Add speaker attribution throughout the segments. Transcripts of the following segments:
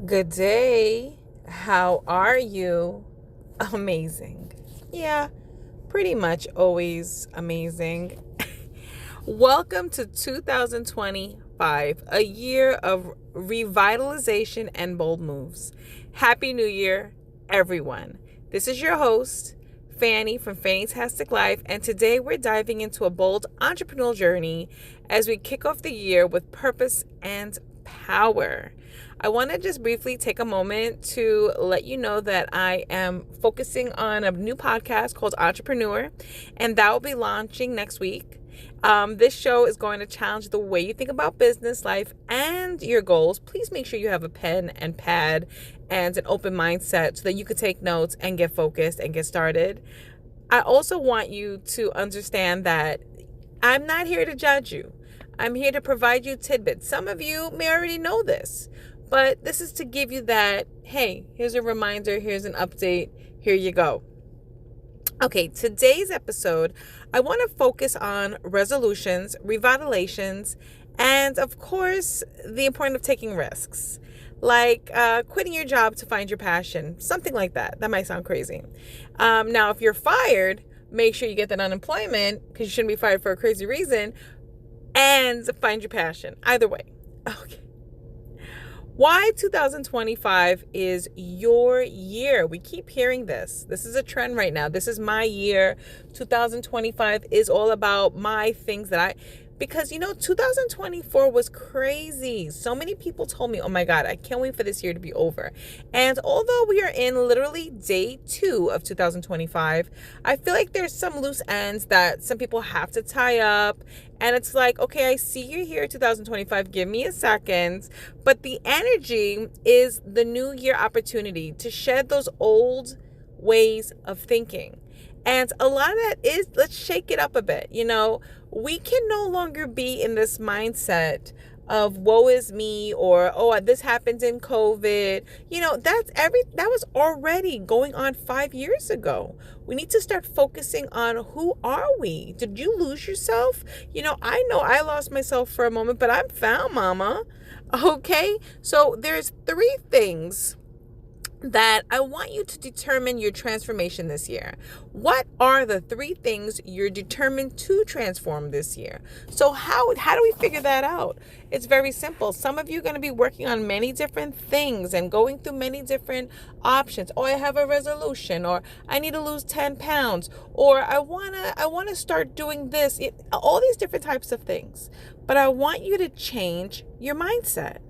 Speaker 1: Good day. How are you? Amazing. Yeah, pretty much always amazing. Welcome to 2025, a year of revitalization and bold moves. Happy New Year, everyone. This is your host, Fanny from Fantastic Life, and today we're diving into a bold entrepreneurial journey as we kick off the year with purpose and power. I want to just briefly take a moment to let you know that I am focusing on a new podcast called Entrepreneur, and that will be launching next week. This show is going to challenge the way you think about business, life, and your goals. Please make sure you have a pen and pad and an open mindset so that you could take notes and get focused and get started. I also want you to understand that I'm not here to judge you. I'm here to provide you tidbits. Some of you may already know this, but this is to give you that, hey, here's a reminder, here's an update, here you go. Okay, today's episode, I want to focus on resolutions, revitalizations, and of course, the importance of taking risks. Like quitting your job to find your passion, something like that. That might sound crazy. Now, if you're fired, make sure you get that unemployment because you shouldn't be fired for a crazy reason, and find your passion. Either way. Okay. Why 2025 is your year. We keep hearing this. This is a trend right now. This is my year. 2025 is all about my things because 2024 was crazy. So many people told me, oh my God, I can't wait for this year to be over. And although we are in literally day 2 of 2025, I feel like there's some loose ends that some people have to tie up. And it's like, okay, I see you're here 2025. Give me a second. But the energy is the new year opportunity to shed those old ways of thinking. And a lot of that is, let's shake it up a bit. We can no longer be in this mindset of woe is me, or oh, this happened in COVID. That was already going on 5 years ago. We need to start focusing on who are we? Did you lose yourself? I know I lost myself for a moment, but I'm found, mama. Okay? So there's 3 things that I want you to determine your transformation this year. What are the 3 things you're determined to transform this year? So how do we figure that out? It's very simple. Some of you are going to be working on many different things and going through many different options. Oh, I have a resolution, or I need to lose 10 pounds, or I want to start doing this. All these different types of things. But I want you to change your mindset.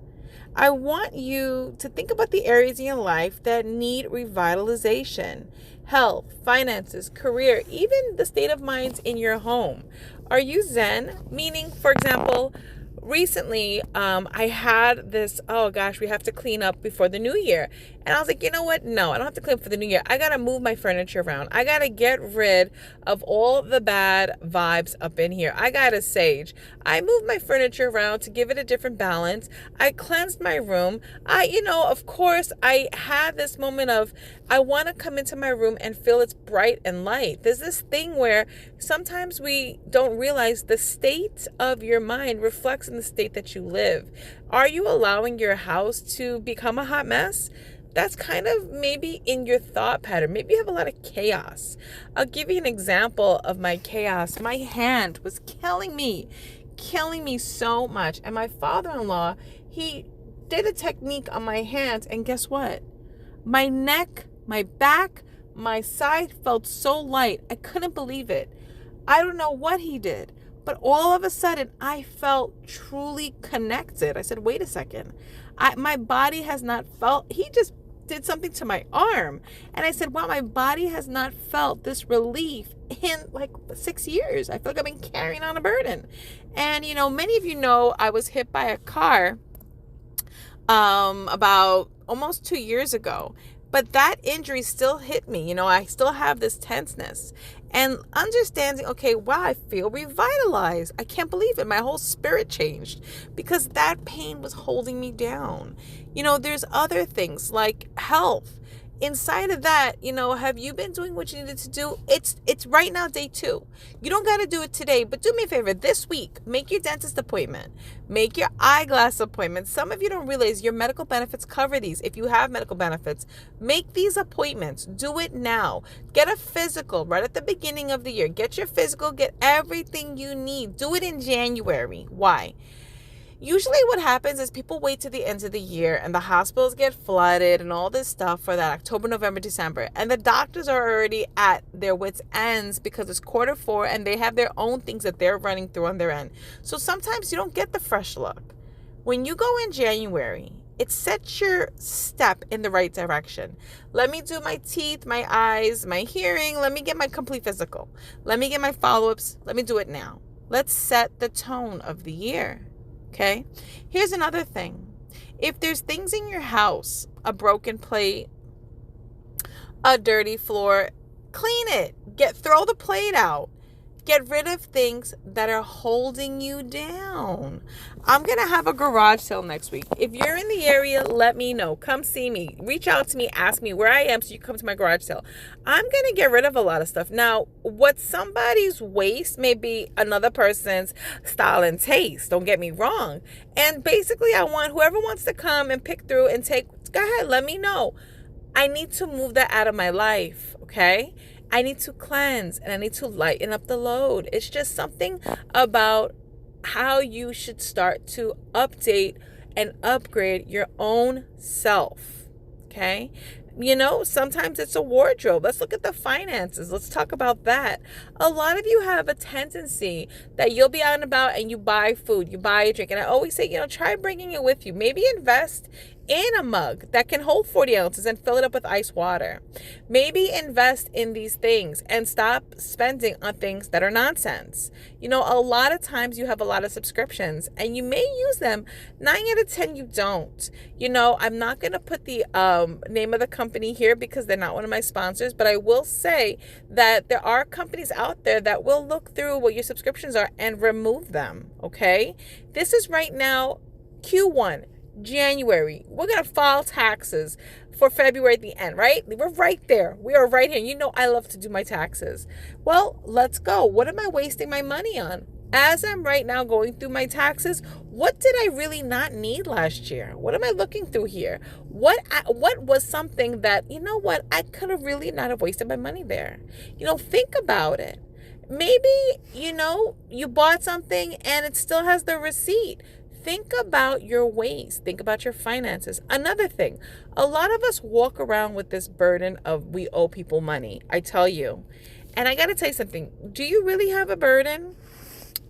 Speaker 1: I want you to think about the areas in your life that need revitalization: health, finances, career, even the state of mind in your home. Are you zen? Meaning, for example, recently I had this, oh gosh, we have to clean up before the new year. And I was like, you know what? No, I don't have to clean up for the new year. I got to move my furniture around. I got to get rid of all the bad vibes up in here. I got to sage. I moved my furniture around to give it a different balance. I cleansed my room. Of course, I had this moment of, I want to come into my room and feel it's bright and light. There's this thing where sometimes we don't realize the state of your mind reflects in the state that you live. Are you allowing your house to become a hot mess? That's kind of maybe in your thought pattern. Maybe you have a lot of chaos. I'll give you an example of my chaos. My hand was killing me so much. And my father-in-law, he did a technique on my hands. And guess what? My neck, my back, my side felt so light. I couldn't believe it. I don't know what he did, but all of a sudden I felt truly connected. I said, wait a second. My body has not felt, he just did something to my arm. And I said, wow, my body has not felt this relief in like 6 years. I feel like I've been carrying on a burden. And, many of you know I was hit by a car about almost 2 years ago. But that injury still hit me. I still have this tenseness. And understanding, okay, wow, I feel revitalized. I can't believe it. My whole spirit changed because that pain was holding me down. There's other things like health. inside of that, have you been doing what you needed to do? It's right now day 2. You don't got to do it today, but do me a favor this week. Make your dentist appointment. Make your eyeglass appointment. Some of you don't realize your medical benefits cover these. If you have medical benefits, make these appointments. Do it now. Get a physical right at the beginning of the year. Get your physical. Get everything you need. Do it in January. Why? Usually what happens is people wait to the end of the year and the hospitals get flooded and all this stuff for that October, November, December. And the doctors are already at their wits' ends because it's Q4 and they have their own things that they're running through on their end. So sometimes you don't get the fresh look. When you go in January, it sets your step in the right direction. Let me do my teeth, my eyes, my hearing. Let me get my complete physical. Let me get my follow-ups. Let me do it now. Let's set the tone of the year. Okay, here's another thing. If there's things in your house, a broken plate, a dirty floor, clean it. Throw the plate out. Get rid of things that are holding you down. I'm going to have a garage sale next week. If you're in the area, let me know. Come see me. Reach out to me. Ask me where I am so you come to my garage sale. I'm going to get rid of a lot of stuff. Now, what somebody's waste may be another person's style and taste. Don't get me wrong. And basically, I want whoever wants to come and pick through and take, go ahead, let me know. I need to move that out of my life, okay? I need to cleanse and I need to lighten up the load. It's just something about how you should start to update and upgrade your own self. Okay? Sometimes it's a wardrobe. Let's look at the finances. Let's talk about that. A lot of you have a tendency that you'll be out and about and you buy food, you buy a drink. And I always say, try bringing it with you. Maybe invest in a mug that can hold 40 ounces and fill it up with ice water. Maybe invest in these things and stop spending on things that are nonsense. A lot of times you have a lot of subscriptions and you may use them. 9 out of 10 you don't. I'm not going to put the name of the company here because they're not one of my sponsors, but I will say that there are companies out there that will look through what your subscriptions are and remove them, okay? This is right now Q1. January. We're going to file taxes for February at the end, right? We're right there. We are right here. I love to do my taxes. Well, let's go. What am I wasting my money on? As I'm right now going through my taxes, what did I really not need last year? What am I looking through here? What was something that, I could have really not have wasted my money there? Think about it. Maybe, you bought something and it still has the receipt. Think about your waste. Think about your finances. Another thing, a lot of us walk around with this burden of we owe people money. I tell you. And I got to tell you something. Do you really have a burden?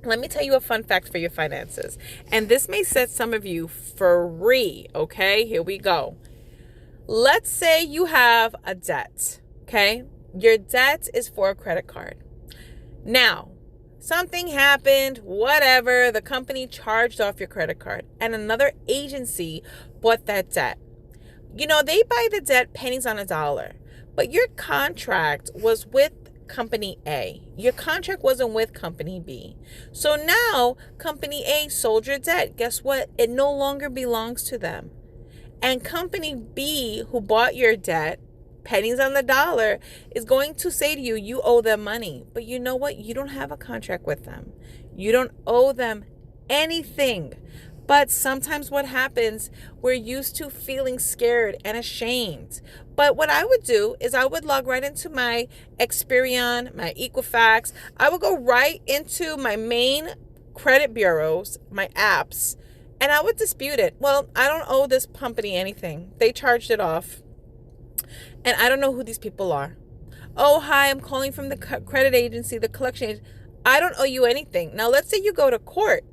Speaker 1: Let me tell you a fun fact for your finances. And this may set some of you free. Okay, here we go. Let's say you have a debt. Okay, your debt is for a credit card. Now, something happened, whatever, the company charged off your credit card and another agency bought that debt. They buy the debt pennies on a dollar, but your contract was with company A. Your contract wasn't with company B. So now company A sold your debt. Guess what? It no longer belongs to them. And company B, who bought your debt, pennies on the dollar, is going to say to you, you owe them money. But you know what? You don't have a contract with them. You don't owe them anything. But sometimes what happens, we're used to feeling scared and ashamed. But what I would do is I would log right into my Experian, my Equifax. I would go right into my main credit bureaus, my apps, and I would dispute it. Well, I don't owe this company anything. They charged it off. And I don't know who these people are. Oh, hi, I'm calling from the credit agency, the collection agency. I don't owe you anything. Now, let's say you go to court.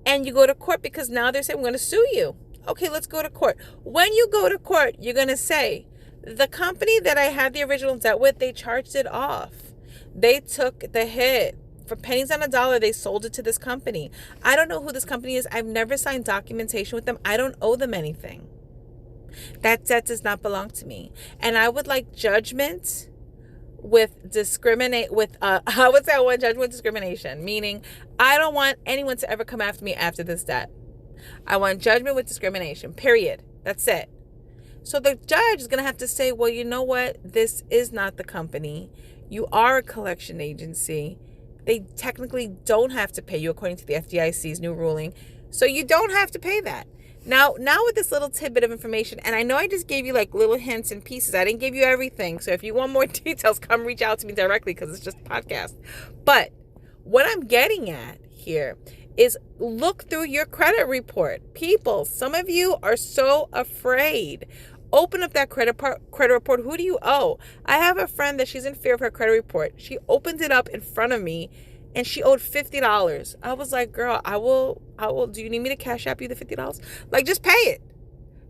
Speaker 1: And you go to court because now they're saying, we're going to sue you. Okay, let's go to court. When you go to court, you're going to say, the company that I had the original debt with, they charged it off. They took the hit. For pennies on a dollar, they sold it to this company. I don't know who this company is. I've never signed documentation with them. I don't owe them anything. That debt does not belong to me. And I would like judgment with I would say I want judgment with discrimination, meaning I don't want anyone to ever come after me after this debt. I want judgment with discrimination, period. That's it. So the judge is going to have to say, well, you know what? This is not the company. You are a collection agency. They technically don't have to pay you according to the FDIC's new ruling. So you don't have to pay that. Now with this little tidbit of information, and I know I just gave you like little hints and pieces. I didn't give you everything. So if you want more details, come reach out to me directly because it's just a podcast. But what I'm getting at here is look through your credit report. People, some of you are so afraid. Open up that credit report. Who do you owe? I have a friend that she's in fear of her credit report. She opened it up in front of me and she owed $50. I was like, girl, I will, do you need me to cash app you the $50? Like, just pay it.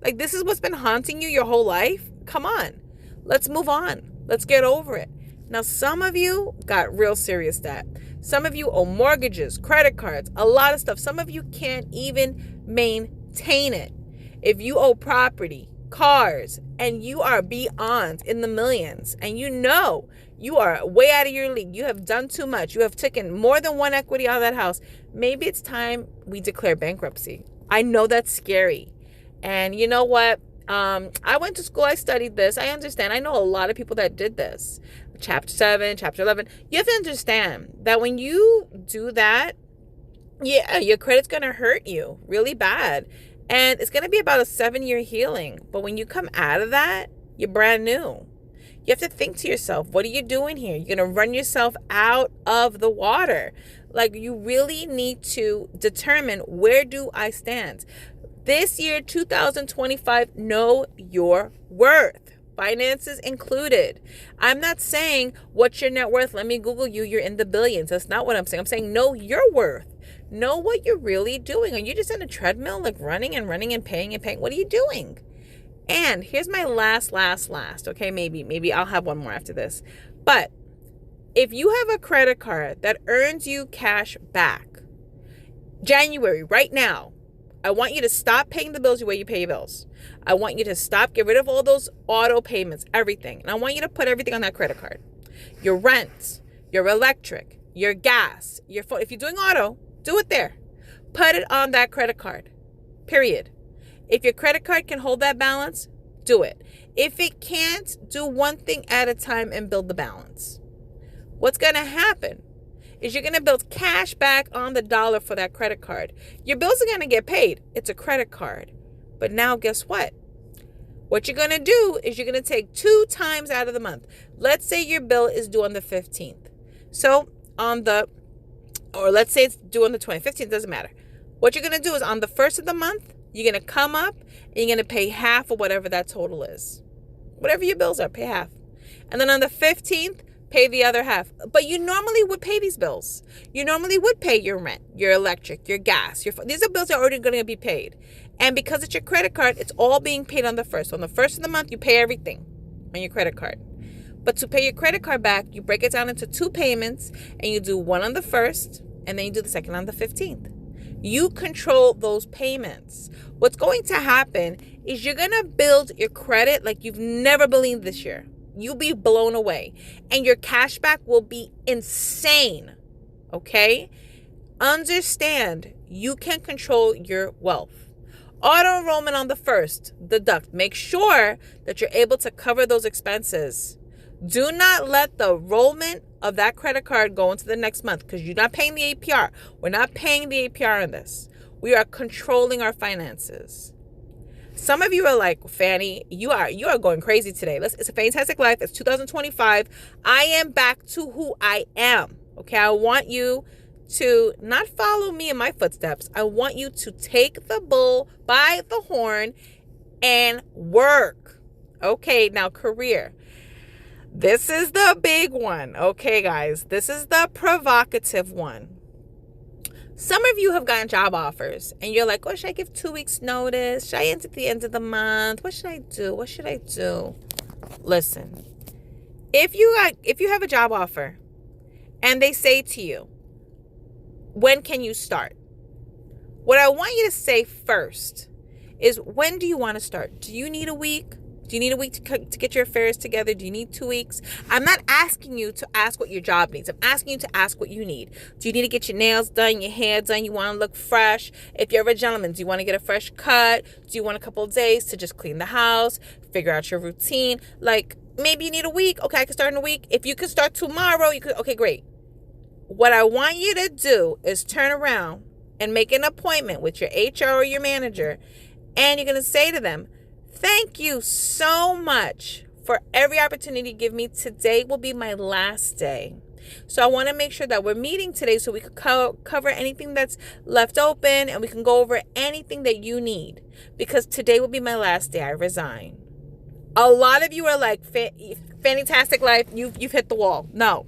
Speaker 1: Like, this is what's been haunting you your whole life. Come on. Let's move on. Let's get over it. Now, some of you got real serious debt. Some of you owe mortgages, credit cards, a lot of stuff. Some of you can't even maintain it. If you owe property, cars, and you are beyond in the millions, and you know you are way out of your league, you have done too much, you have taken more than one equity out of that house, maybe it's time we declare bankruptcy. I know that's scary. And you know what? I went to school, I studied this, I understand. I know a lot of people that did this. Chapter 7, Chapter 11. You have to understand that when you do that, yeah, your credit's going to hurt you really bad. And it's going to be about a 7-year healing. But when you come out of that, you're brand new. You have to think to yourself, what are you doing here? You're going to run yourself out of the water. Like, you really need to determine, where do I stand? This year, 2025, know your worth. Finances included. I'm not saying what's your net worth. Let me Google you. You're in the billions. That's not what I'm saying. I'm saying know your worth. Know what you're really doing. Are you just in a treadmill, like running and paying and paying? What are you doing? And here's my last. Okay, maybe I'll have one more after this. But if you have a credit card that earns you cash back, January, right now, I want you to stop paying the bills the way you pay your bills. I want you to get rid of all those auto payments, everything. And I want you to put everything on that credit card. Your rent, your electric, your gas, your phone. If you're doing auto, do it there. Put it on that credit card, period. If your credit card can hold that balance, do it. If it can't, do one thing at a time and build the balance. What's going to happen is you're going to build cash back on the dollar for that credit card. Your bills are going to get paid. It's a credit card. But now guess what? What you're going to do is you're going to take 2 times out of the month. Let's say your bill is due on the 15th. So or let's say it's due on the 20th, 15th, doesn't matter. What you're going to do is on the 1st of the month, you're going to come up and you're going to pay half of whatever that total is. Whatever your bills are, pay half. And then on the 15th, pay the other half. But you normally would pay these bills. You normally would pay your rent, your electric, your gas. These are bills that are already going to be paid. And because it's your credit card, it's all being paid on the 1st. So on the 1st of the month, you pay everything on your credit card. But to pay your credit card back, you break it down into 2 payments, and you do one on the 1st, and then you do the second on the 15th. You control those payments. What's going to happen is you're going to build your credit like you've never believed this year. You'll be blown away. And your cash back will be insane. Okay? Understand, you can control your wealth. Auto enrollment on the 1st, deduct. Make sure that you're able to cover those expenses. Do not let the enrollment of that credit card go into the next month, because you're not paying the APR. We're not paying the APR on this. We are controlling our finances. Some of you are like, Fanny, you are going crazy today. It's a fantastic life. It's 2025. I am back to who I am. Okay, I want you to not follow me in my footsteps. I want you to take the bull by the horn and work. Okay, now career. This is the big one. Okay, guys, this is the provocative one. Some of you have gotten job offers and you're like, oh, should I give 2 weeks notice? Should I end at the end of the month? What should I do? Listen, if you have a job offer and they say to you, when can you start? What I want you to say first is, when do you want to start? Do you need a week? Do you need a week to get your affairs together? Do you need 2 weeks? I'm not asking you to ask what your job needs. I'm asking you to ask what you need. Do you need to get your nails done, your hair done? You want to look fresh? If you're a gentleman, do you want to get a fresh cut? Do you want a couple of days to just clean the house, figure out your routine? Like, maybe you need a week. Okay, I can start in a week. If you can start tomorrow, you could. Okay, great. What I want you to do is turn around and make an appointment with your HR or your manager, and you're going to say to them, thank you so much for every opportunity you give me. Today will be my last day. So I want to make sure that we're meeting today so we could cover anything that's left open, and we can go over anything that you need, because today will be my last day. I resign. A lot of you are like, fantastic life, you've hit the wall. No.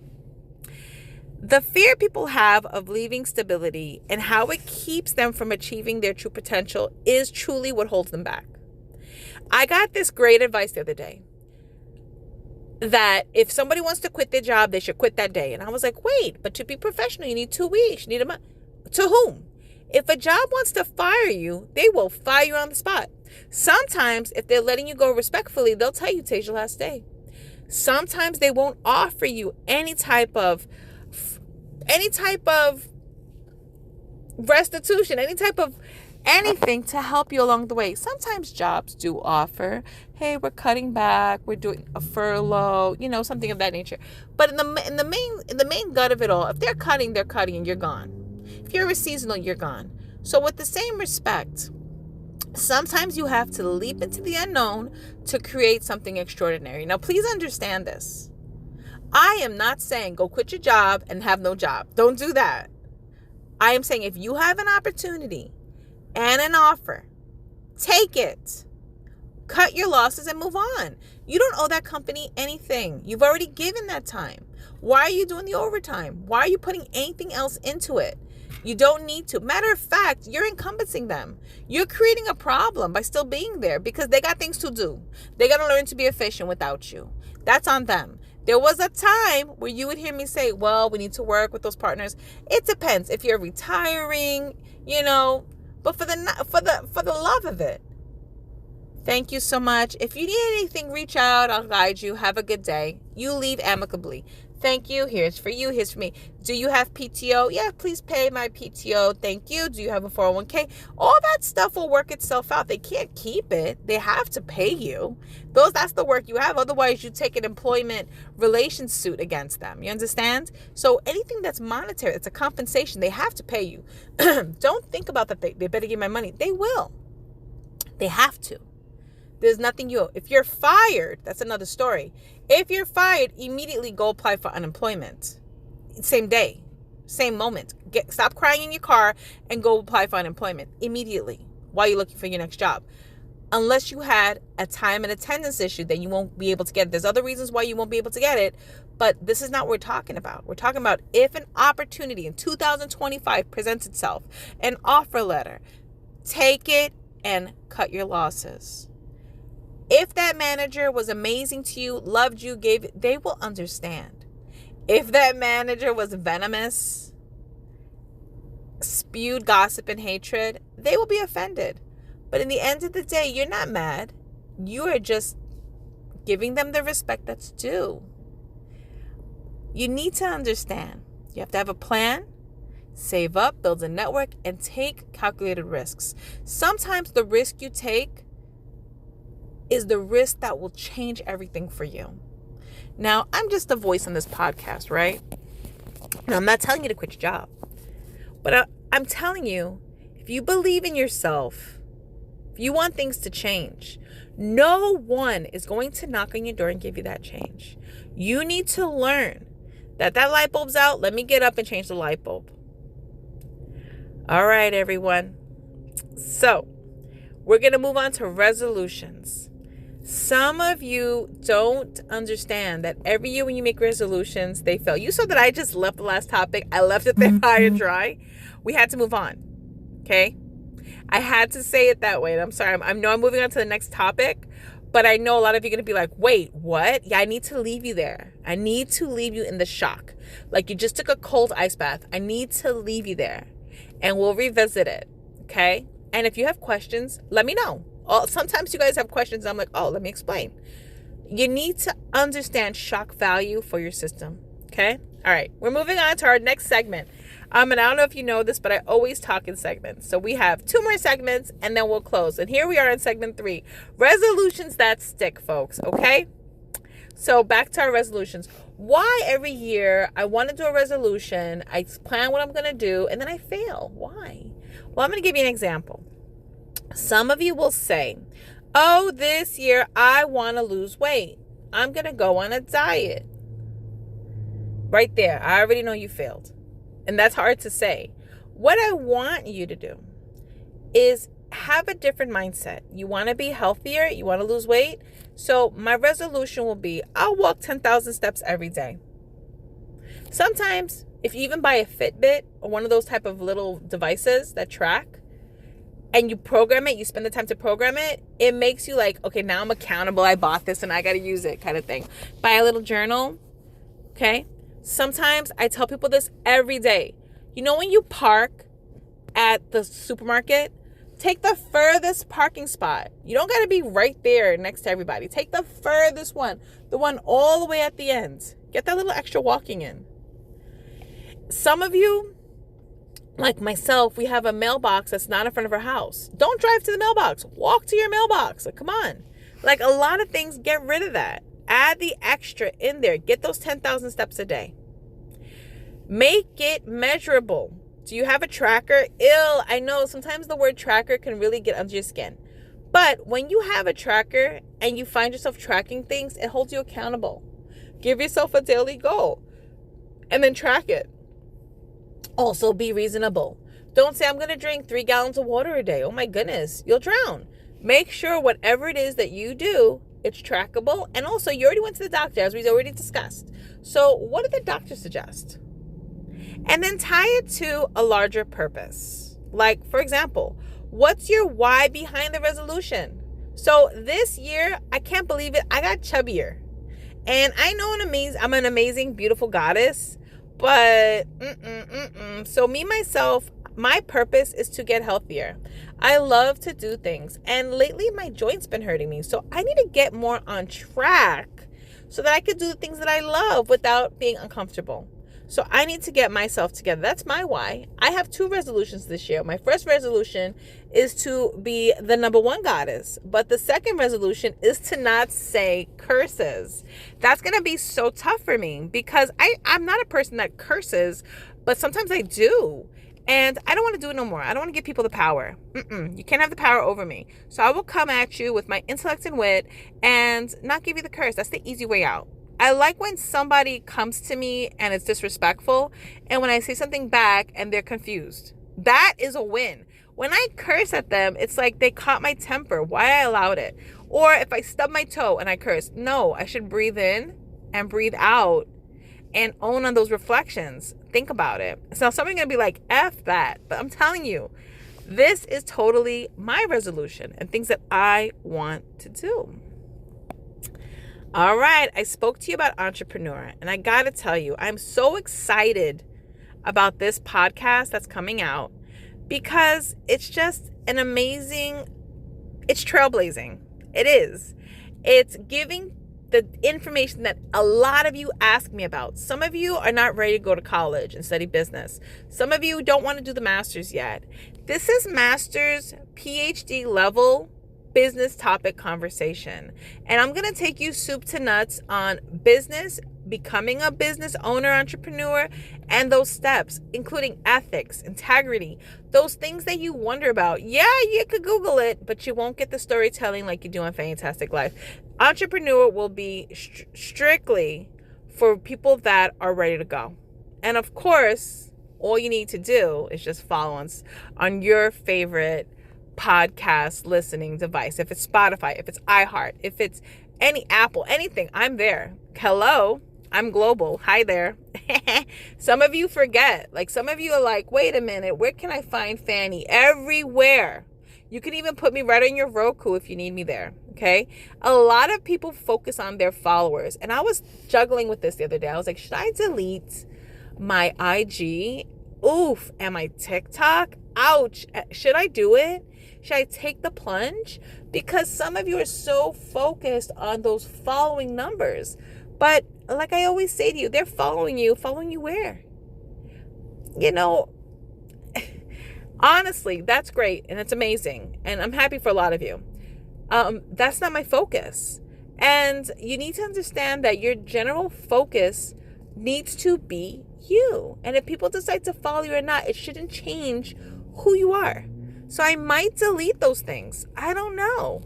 Speaker 1: The fear people have of leaving stability and how it keeps them from achieving their true potential is truly what holds them back. I got this great advice the other day that if somebody wants to quit their job, they should quit that day. And I was like, wait, but to be professional, you need 2 weeks. You need a month. To whom? If a job wants to fire you, they will fire you on the spot. Sometimes, if they're letting you go respectfully, they'll tell you today's your last day. Sometimes they won't offer you any type of restitution, any type of anything to help you along the way. Sometimes jobs do offer, hey, we're cutting back, we're doing a furlough, something of that nature. But in the main gut of it all, if they're cutting, and you're gone. If you're a seasonal, you're gone. So with the same respect, sometimes you have to leap into the unknown to create something extraordinary. Now, please understand this. I am not saying go quit your job and have no job. Don't do that. I am saying if you have an opportunity and an offer, take it. Cut your losses and move on. You don't owe that company anything. You've already given that time. Why are you doing the overtime? Why are you putting anything else into it? You don't need to. Matter of fact, you're encompassing them. You're creating a problem by still being there because they got things to do. They got to learn to be efficient without you. That's on them. There was a time where you would hear me say, well, we need to work with those partners. It depends if you're retiring, but for the love of it. Thank you so much. If you need anything, reach out. I'll guide you. Have a good day. You leave amicably. Thank you. Here's for you. Here's for me. Do you have PTO? Yeah, please pay my PTO. Thank you. Do you have a 401k? All that stuff will work itself out. They can't keep it. They have to pay you. That's the work you have. Otherwise, you take an employment relations suit against them. You understand? So anything that's monetary, it's a compensation. They have to pay you. Don't think about that. They better give my money. They will. They have to. There's nothing you owe. If you're fired, that's another story. If you're fired, immediately go apply for unemployment. Same day, same moment. Stop crying in your car and go apply for unemployment immediately while you're looking for your next job. Unless you had a time and attendance issue, then you won't be able to get it. There's other reasons why you won't be able to get it, but this is not what we're talking about. We're talking about if an opportunity in 2025 presents itself, an offer letter, take it and cut your losses. If that manager was amazing to you, loved you, they will understand. If that manager was venomous, spewed gossip and hatred, they will be offended. But in the end of the day, you're not mad. You are just giving them the respect that's due. You need to understand. You have to have a plan, save up, build a network, and take calculated risks. Sometimes the risk you take is the risk that will change everything for you. Now, I'm just a voice on this podcast, right? And I'm not telling you to quit your job. But I'm telling you, if you believe in yourself, if you want things to change, no one is going to knock on your door and give you that change. You need to learn that light bulb's out. Let me get up and change the light bulb. All right, everyone. So we're going to move on to resolutions. Some of you don't understand that every year when you make resolutions, they fail. You saw that I just left the last topic. I left it there high and dry. We had to move on. Okay? I had to say it that way. And I'm sorry. I know I'm moving on to the next topic, but I know a lot of you are going to be like, wait, what? Yeah, I need to leave you there. I need to leave you in the shock. Like you just took a cold ice bath. I need to leave you there and we'll revisit it. Okay? And if you have questions, let me know. Sometimes you guys have questions. I'm like, oh, let me explain. You need to understand shock value for your system. Okay? All right. We're moving on to our next segment. And I don't know if you know this, but I always talk in segments. So we have 2 more segments and then we'll close. And here we are in segment 3. Resolutions that stick, folks. Okay? So back to our resolutions. Why every year I want to do a resolution, I plan what I'm going to do, and then I fail? Why? Well, I'm going to give you an example. Some of you will say, oh, this year I want to lose weight. I'm going to go on a diet. Right there. I already know you failed. And that's hard to say. What I want you to do is have a different mindset. You want to be healthier. You want to lose weight. So my resolution will be, I'll walk 10,000 steps every day. Sometimes if you even buy a Fitbit or one of those type of little devices that track and you program it, you spend the time to program it, it makes you like, okay, now I'm accountable. I bought this and I got to use it kind of thing. Buy a little journal. Okay. Sometimes I tell people this every day. You know, when you park at the supermarket, take the furthest parking spot. You don't got to be right there next to everybody. Take the furthest one, the one all the way at the end. Get that little extra walking in. Some of you, like myself, we have a mailbox that's not in front of our house. Don't drive to the mailbox. Walk to your mailbox. Like, come on. Like a lot of things, get rid of that. Add the extra in there. Get those 10,000 steps a day. Make it measurable. Do you have a tracker? I know sometimes the word tracker can really get under your skin. But when you have a tracker and you find yourself tracking things, it holds you accountable. Give yourself a daily goal and then track it. Also, be reasonable. Don't say, I'm going to drink 3 gallons of water a day. Oh my goodness, you'll drown. Make sure whatever it is that you do, it's trackable. And also, you already went to the doctor, as we already discussed. So what did the doctor suggest? And then tie it to a larger purpose. Like, for example, what's your why behind the resolution? So this year, I can't believe it, I got chubbier. And I know I'm an amazing, beautiful goddess, but So me, myself, my purpose is to get healthier. I love to do things. And lately, my joints been hurting me. So I need to get more on track so that I could do the things that I love without being uncomfortable. So I need to get myself together. That's my why. I have 2 resolutions this year. My first resolution is to be the number 1 goddess. But the second resolution is to not say curses. That's going to be so tough for me because I'm not a person that curses, but sometimes I do. And I don't want to do it no more. I don't want to give people the power. You can't have the power over me. So I will come at you with my intellect and wit and not give you the curse. That's the easy way out. I like when somebody comes to me and it's disrespectful, and when I say something back and they're confused. That is a win. When I curse at them, it's like they caught my temper. Why I allowed it. Or if I stub my toe and I curse. No, I should breathe in and breathe out and own on those reflections. Think about it. So somebody's going to be like, F that. But I'm telling you, this is totally my resolution and things that I want to do. All right, I spoke to you about entrepreneur, and I got to tell you, I'm so excited about this podcast that's coming out because it's just an amazing, it's trailblazing. It is. It's giving the information that a lot of you ask me about. Some of you are not ready to go to college and study business. Some of you don't want to do the master's yet. This is master's, PhD level business topic conversation. And I'm going to take you soup to nuts on business, becoming a business owner, entrepreneur, and those steps, including ethics, integrity, those things that you wonder about. Yeah, you could Google it, but you won't get the storytelling like you do on Fantastic Life. Entrepreneur will be strictly for people that are ready to go. And of course, all you need to do is just follow us on your favorite podcast listening device. If it's Spotify, if it's iHeart, if it's any Apple, anything, I'm there. Hello, I'm global. Hi there. Some of you forget. Like some of you are like, wait a minute, where can I find Fanny? Everywhere. You can even put me right on your Roku if you need me there. Okay. A lot of people focus on their followers. And I was juggling with this the other day. I was like, should I delete my IG? Oof. And my TikTok? Ouch. Should I do it? Should I take the plunge? because some of you are so focused on those following numbers. But like I always say to you, they're following you where? You know, honestly, that's great and it's amazing. And I'm happy for a lot of you. That's not my focus. And you need to understand that your general focus needs to be you. And if people decide to follow you or not, it shouldn't change who you are. So I might delete those things. I don't know.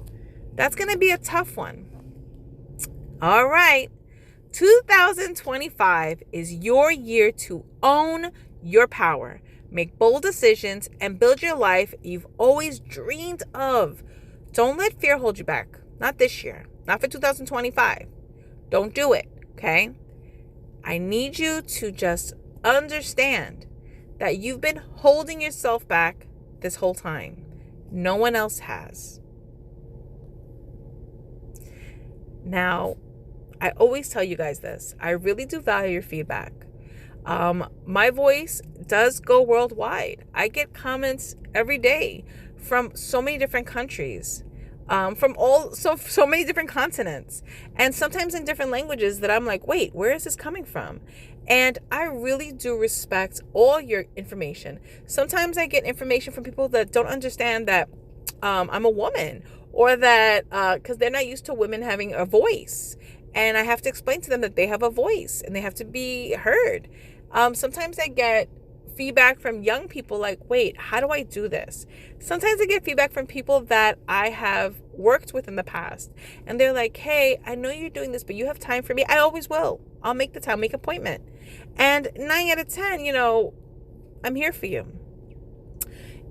Speaker 1: That's going to be a tough one. All right. 2025 is your year to own your power, make bold decisions, and build your life you've always dreamed of. Don't let fear hold you back. Not this year. Not for 2025. Don't do it, okay? I need you to just understand that you've been holding yourself back this whole time. No one else has. Now, I always tell you guys this. I really do value your feedback. My voice does go worldwide. I get comments every day from so many different countries, from so many different continents, and sometimes in different languages that I'm like, wait, where is this coming from? And I really do respect all your information. Sometimes I get information from people that don't understand that I'm a woman, or that because they're not used to women having a voice. And I have to explain to them that they have a voice and they have to be heard. Sometimes I get feedback from young people like, wait, how do I do this? Sometimes I get feedback from people that I have worked with in the past. And they're like, hey, I know you're doing this, but you have time for me? I always will. I'll make the time, make an appointment. And 9 out of 10, I'm here for you.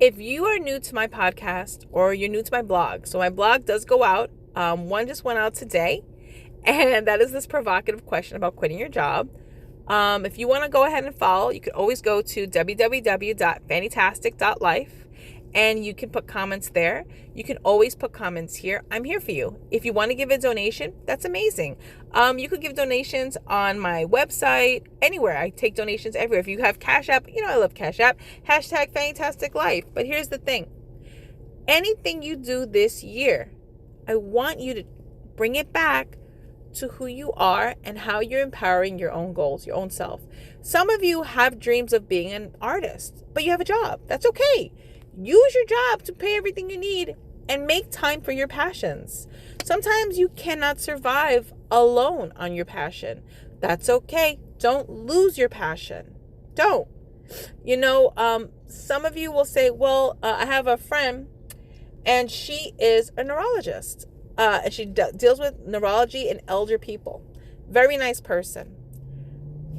Speaker 1: If you are new to my podcast or you're new to my blog, so my blog does go out. One just went out today. And that is this provocative question about quitting your job. If you want to go ahead and follow, you can always go to www.fannytastic.life and you can put comments there. You can always put comments here. I'm here for you. If you want to give a donation, that's amazing. You could give donations on my website, anywhere. I take donations everywhere. If you have Cash App, I love Cash App. Hashtag #FannytasticLife. But here's the thing. Anything you do this year, I want you to bring it back to who you are and how you're empowering your own goals, your own self. Some of you have dreams of being an artist, but you have a job. That's okay. Use your job to pay everything you need and make time for your passions. Sometimes you cannot survive alone on your passion. That's okay. Don't lose your passion. Don't. Some of you will say, well, I have a friend and she is a neurologist. And she deals with neurology and elder people. Very nice person.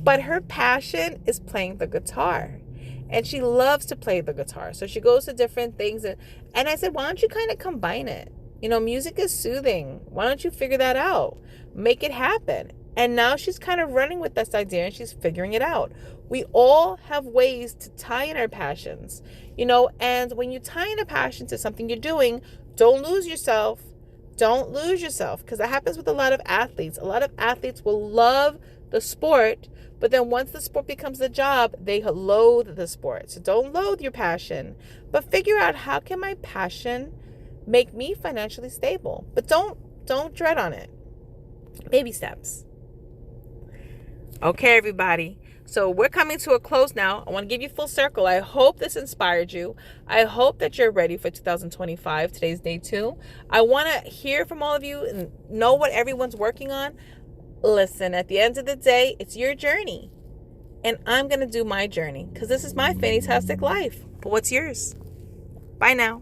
Speaker 1: But her passion is playing the guitar. And she loves to play the guitar. So she goes to different things. And I said, why don't you kind of combine it? Music is soothing. Why don't you figure that out? Make it happen. And now she's kind of running with this idea and she's figuring it out. We all have ways to tie in our passions. And when you tie in a passion to something you're doing, don't lose yourself. Don't lose yourself, because that happens with a lot of athletes. A lot of athletes will love the sport, but then once the sport becomes a job, they loathe the sport. So don't loathe your passion, but figure out, how can my passion make me financially stable? But don't dread on it. Baby steps. Okay, everybody. So we're coming to a close now. I want to give you full circle. I hope this inspired you. I hope that you're ready for 2025. Today's day 2. I want to hear from all of you and know what everyone's working on. Listen, at the end of the day, it's your journey. And I'm going to do my journey because this is my fantastic life. But what's yours? Bye now.